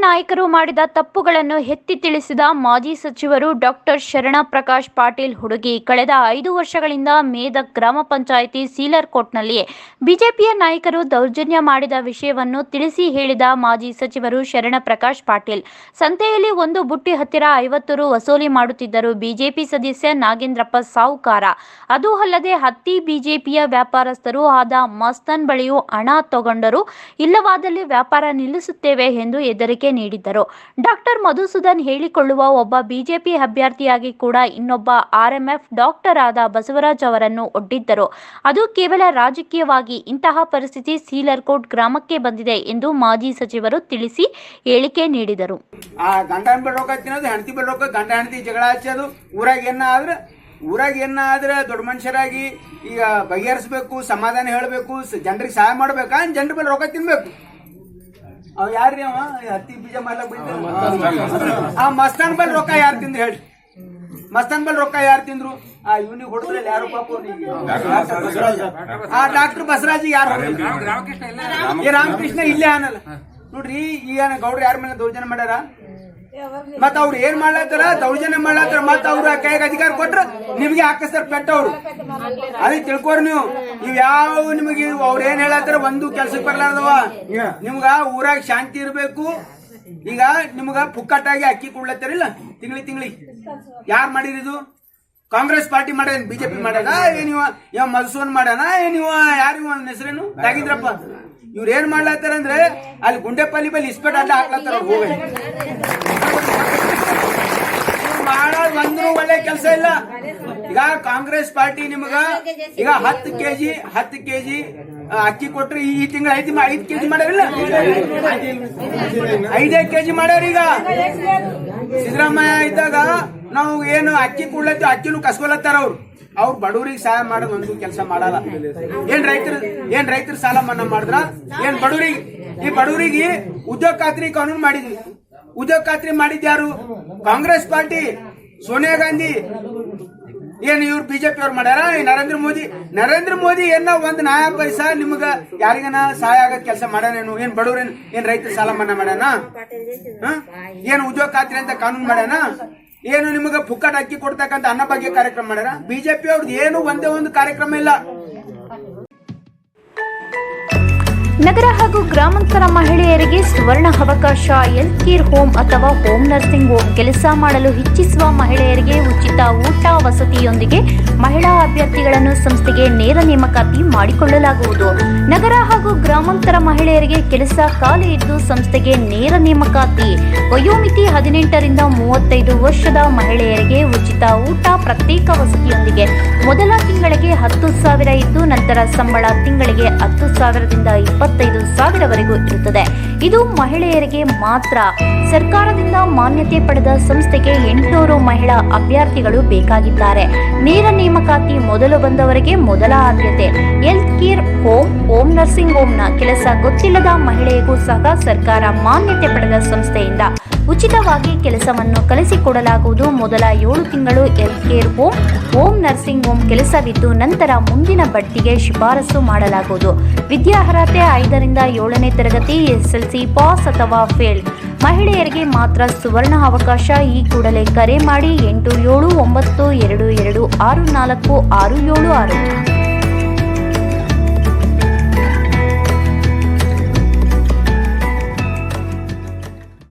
ನಾಯಕರು ಮಾಡಿದ ತಪ್ಪುಗಳನ್ನು ಎತ್ತಿ ತಿಳಿಸಿದ ಮಾಜಿ ಸಚಿವರು ಡಾಕ್ಟರ್ ಶರಣ ಪ್ರಕಾಶ್ ಪಾಟೀಲ್ ಹುಡುಗಿ ಕಳೆದ 5 ವರ್ಷಗಳಿಂದ ಮೇದಕ್ ಗ್ರಾಮ ಪಂಚಾಯಿತಿ ಸೀಲರ್ಕೋಟ್ನಲ್ಲಿ ಬಿಜೆಪಿಯ ನಾಯಕರು ದೌರ್ಜನ್ಯ ಮಾಡಿದ ವಿಷಯವನ್ನು ತಿಳಿಸಿ ಹೇಳಿದ ಮಾಜಿ ಸಚಿವರು ಶರಣ ಪ್ರಕಾಶ್ ಪಾಟೀಲ್ ಸಂತೆಯಲ್ಲಿ ಒಂದು ಬುಟ್ಟಿ ಹತ್ತಿರ 50 ರು ವಸೂಲಿ ಮಾಡುತ್ತಿದ್ದರು. ಬಿಜೆಪಿ ಸದಸ್ಯ ನಾಗೇಂದ್ರಪ್ಪ ಸಾಹುಕಾರ. ಅದು ಅಲ್ಲದೆ ಹತ್ತಿ ಬಿಜೆಪಿಯ ವ್ಯಾಪಾರಸ್ಥರು ಆದ ಮಸ್ತಾನ್ ಬಳಿಯೂ ಹಣ ತಗೊಂಡರು, ಇಲ್ಲವಾದಲ್ಲಿ ವ್ಯಾಪಾರ ನಿಲ್ಲಿಸುತ್ತೇವೆ ಎಂದು ಎಚ್ಚರಿಕೆ ನೀಡಿದ್ದರು. ಡಾಕ್ಟರ್ ಮಧುಸೂದನ್ ಹೇಳಿಕೊಳ್ಳುವ ಒಬ್ಬ ಬಿಜೆಪಿ ಅಭ್ಯರ್ಥಿಯಾಗಿ ಕೂಡ ಇನ್ನೊಬ್ಬ ಆರ್ಎಂಎಫ್ ಡಾಕ್ಟರ್ ಆದ ಬಸವರಾಜ್ ಅವರನ್ನು ಒಡ್ಡಿದ್ದರು. ಅದು ಕೇವಲ ರಾಜಕೀಯವಾಗಿ ಇಂತಹ ಪರಿಸ್ಥಿತಿ ಸೀಲರ್ಕೋಟ್ ಗ್ರಾಮಕ್ಕೆ ಬಂದಿದೆ ಎಂದು ಮಾಜಿ ಸಚಿವರು ತಿಳಿಸಿ ಹೇಳಿಕೆ ನೀಡಿದರು. ಗಂಡ ಹೆಂಡತಿ ಜಗಳ ಹಚ್ಚೋದು ಊರಾಗ ಏನಾದ್ರೆ ದೊಡ್ಡ ಮನುಷ್ಯರಾಗಿ ಈಗ ಬಗೆಹರಿಸಬೇಕು, ಸಮಾಧಾನ ಹೇಳಬೇಕು, ಜನರಿಗೆ ಸಹಾಯ ಮಾಡ್ಬೇಕಾ, ಜನರ ಮೇಲೆ ರೊಕ್ಕ ತಿನ್ಬೇಕು. ಅವ್ ಯಾರ್ರಿ ಅವ ಹತ್ತಿ ಬೀಜ ಮಾಡ್ಲಕ್ ಆ ಮಸ್ತಾನ್ ಬಲ್ ರೊಕ್ಕ ಯಾರು ತಿಂದ್ರು ಹೇಳಿ? ಮಸ್ತಾನ್ ಬಲ್ ರೊಕ್ಕ ಯಾರು ತಿಂದ್ರು? ಆ ಇವ್ನಿಗೆ ಹೊಡೆದ್ರೆ ಯಾರು ಪಾಪ ಆ ಡಾಕ್ಟರ್ ಬಸವರಾಜ್ ಯಾರು? ರಾಮಕೃಷ್ಣ ಇಲ್ಲೇ ಅನ್ನಲ್ಲ ನೋಡ್ರಿ. ಈಗ ಗೌಡ್ರು ಯಾರ ಮೇಲೆ ದೌರ್ಜನ್ಯ ಮಾಡ್ಯಾರ? ಮತ್ತ ಅವ್ರು ಏನ್ ಮಾಡ್ಲತ್ತಾರ? ದೌರ್ಜನ್ಯ ಮಾಡ್ಲತ್ತಾರ. ಮತ್ತ ಅವ್ರ ಕೈಗೆ ಅಧಿಕಾರ ಕೊಟ್ರ ನಿಮ್ಗೆ ಹಾಕಿಸ್ತಾರ ಪೆಟ್ಟ ಅವ್ರು. ಅದಕ್ಕೆ ತಿಳ್ಕೋರಿ ನೀವು. ಯಾವ ನಿಮಗೆ ಅವ್ರ ಏನ್ ಹೇಳತ್ತಾರ ಒಂದು ಕೆಲ್ಸಕ್ಕೆ ಬರ್ಲಾರ್ದವ. ನಿಮ್ಗ ಊರಾಗ ಶಾಂತಿ ಇರ್ಬೇಕು. ಈಗ ನಿಮ್ಗ ಪುಕ್ಕಟ್ಟಾಗಿ ಅಕ್ಕಿ ಕೊಡ್ಲತ್ತಾರಿಲ್ಲ ತಿಂಗಳಿಗೆ. ಯಾರು ಮಾಡಿರಿದು? ಕಾಂಗ್ರೆಸ್ ಪಾರ್ಟಿ ಮಾಡ್ಯಾನ, ಬಿಜೆಪಿ ಮಾಡ್ಯಾನ, ಇವ ಮಧುಸೂದನ್ ಮಾಡ್ಯಾನ, ಏನಿವ ಯಾರು ಹೆಸರೇನು ನಾಗೇಂದ್ರಪ್ಪ. ಇವ್ರ ಏನ್ ಮಾಡ್ಲತ್ತಾರ ಅಂದ್ರೆ ಅಲ್ಲಿ ಗುಂಡೆಪಲ್ಲಿ ಬಲ್ಲಿ ಇಸ್ಪೆಟ್ ಅಡ್ಡ ಹಾಕ್ಲತ್ತಾರ. ಹೋಗಿ ಮಾಡೋದು ಒಂದು ಒಳ್ಳೆ ಕೆಲಸ ಇಲ್ಲ. ಈಗ ಕಾಂಗ್ರೆಸ್ ಪಾರ್ಟಿ ನಿಮಗ ಈಗ 10 ಕೆಜಿ ಅಕ್ಕಿ ಕೊಟ್ರಿ. ಈ ತಿಂಗಳ 5 ಕೆಜಿ ಮಾಡ್ಯಾರಿಲ್ಲ, 5 ಕೆಜಿ ಮಾಡ್ಯಾರ. ಈಗ ಸಿದ್ದರಾಮಯ್ಯ ಇದ್ದಾಗ ನಾವು ಏನು ಅಕ್ಕಿ ಕೊಡ್ಲತ್ತೀವಿ, ಅಕ್ಕಿನೂ ಕಸ್ಕೊಲತ್ತಾರ ಅವ್ರು ಬಡವರಿಗೆ ಸಹಾಯ ಮಾಡೋದು ಒಂದು ಕೆಲಸ ಮಾಡಲ್ಲ. ಏನ್ ರೈತರ ಸಾಲ ಮನ್ನಾ ಮಾಡಿದ್ರ? ಏನ್ ಬಡವರಿಗೆ? ಈ ಬಡವರಿಗೆ ಉದ್ಯೋಗ ಖಾತ್ರಿ ಕಾನೂನು ಮಾಡಿದ್ವಿ. ಉದ್ಯೋಗ ಖಾತ್ರಿ ಮಾಡಿದ್ ಯಾರು? ಕಾಂಗ್ರೆಸ್ ಪಾರ್ಟಿ, ಸೋನಿಯಾ ಗಾಂಧಿ. ಏನ್ ಇವ್ರು ಬಿಜೆಪಿ ಅವ್ರು ಮಾಡ್ಯಾರ? ನರೇಂದ್ರ ಮೋದಿ ಏನ ಒಂದ್ ನ್ಯಾಯ ಪೈಸಾ ನಿಮ್ಗ ಯಾರಿಗನ ಸಹಾಯ ಆಗದ್ ಕೆಲಸ ಮಾಡ್ಯಾನೇನು? ಏನ್ ಬಡವ್ರೇನ್ ಏನ್ ರೈತರ ಸಾಲ ಮನ್ನಾ ಮಾಡ್ಯಾನ? ಏನ್ ಉದ್ಯೋಗ ಖಾತ್ರಿ ಅಂತ ಕಾನೂನು ಮಾಡ್ಯಾನ? ಏನು ನಿಮಗ ಪುಕ್ಕಟ್ ಅಕ್ಕಿ ಕೊಡ್ತಕ್ಕಂತ ಅನ್ನಭಾಗ್ಯ ಕಾರ್ಯಕ್ರಮ ಮಾಡ್ಯಾರ? ಬಿಜೆಪಿ ಅವ್ರದ್ದು ಏನು ಒಂದೇ ಒಂದು ಕಾರ್ಯಕ್ರಮ ಇಲ್ಲ. ನಗರ ಹಾಗೂ ಗ್ರಾಮಾಂತರ ಮಹಿಳೆಯರಿಗೆ ಸುವರ್ಣ ಅವಕಾಶ. ಹೆಲ್ತ್ ಕೇರ್ ಹೋಮ್ ಅಥವಾ ಹೋಮ್ ನರ್ಸಿಂಗ್ ಹೋಮ್ ಕೆಲಸ ಮಾಡಲು ಇಚ್ಛಿಸುವ ಮಹಿಳೆಯರಿಗೆ ಉಚಿತ ಊಟ ವಸತಿಯೊಂದಿಗೆ ಮಹಿಳಾ ಅಭ್ಯರ್ಥಿಗಳನ್ನು ಸಂಸ್ಥೆಗೆ ನೇರ ನೇಮಕಾತಿ ಮಾಡಿಕೊಳ್ಳಲಾಗುವುದು. ನಗರ ಹಾಗೂ ಗ್ರಾಮಾಂತರ ಮಹಿಳೆಯರಿಗೆ ಕೆಲಸ ಖಾಲಿ ಇದ್ದು ಸಂಸ್ಥೆಗೆ ನೇರ ನೇಮಕಾತಿ. ವಯೋಮಿತಿ 18 ರಿಂದ 35 ವರ್ಷದ ಮಹಿಳೆಯರಿಗೆ ಉಚಿತ ಊಟ, ಪ್ರತ್ಯೇಕ ವಸತಿಯೊಂದಿಗೆ ಮೊದಲ ತಿಂಗಳಿಗೆ 10,000 ಇದ್ದು ನಂತರ ಸಂಬಳ ತಿಂಗಳಿಗೆ 10,000 ದಿಂದ 25,000ವರೆಗೂ ಇರುತ್ತದೆ. ಇದು ಮಹಿಳೆಯರಿಗೆ ಮಾತ್ರ. ಸರ್ಕಾರದಿಂದ ಮಾನ್ಯತೆ ಪಡೆದ ಸಂಸ್ಥೆಗೆ 800 ಮಹಿಳಾ ಅಭ್ಯರ್ಥಿಗಳು ಬೇಕಾಗಿದ್ದಾರೆ. ನೇರ ನೇಮಕಾತಿ ಮೊದಲು ಬಂದವರಿಗೆ ಮೊದಲ ಆದ್ಯತೆ. ಹೆಲ್ತ್ ಕೇರ್ ಹೋಮ್ ನರ್ಸಿಂಗ್ ಹೋಮ್ನ ಕೆಲಸ ಗೊತ್ತಿಲ್ಲದ ಮಹಿಳೆಗೂ ಸಹ ಸರ್ಕಾರ ಮಾನ್ಯತೆ ಪಡೆದ ಸಂಸ್ಥೆಯಿಂದ ಉಚಿತವಾಗಿ ಕೆಲಸವನ್ನು ಕಲಿಸಿಕೊಡಲಾಗುವುದು. ಮೊದಲ 7 ತಿಂಗಳು health care home nursing home ಕೆಲಸವಿದ್ದು ನಂತರ ಮುಂದಿನ ಬಡ್ತಿಗೆ ಶಿಫಾರಸು ಮಾಡಲಾಗುವುದು. ವಿದ್ಯಾರ್ಹತೆ 5 ರಿಂದ 7ನೇ ತರಗತಿ, SSLC ಪಾಸ್ ಅಥವಾ ಫೇಲ್. ಮಹಿಳೆಯರಿಗೆ ಮಾತ್ರ ಸುವರ್ಣ ಅವಕಾಶ. ಈ ಕೂಡಲೇ ಕರೆ ಮಾಡಿ 8792264676.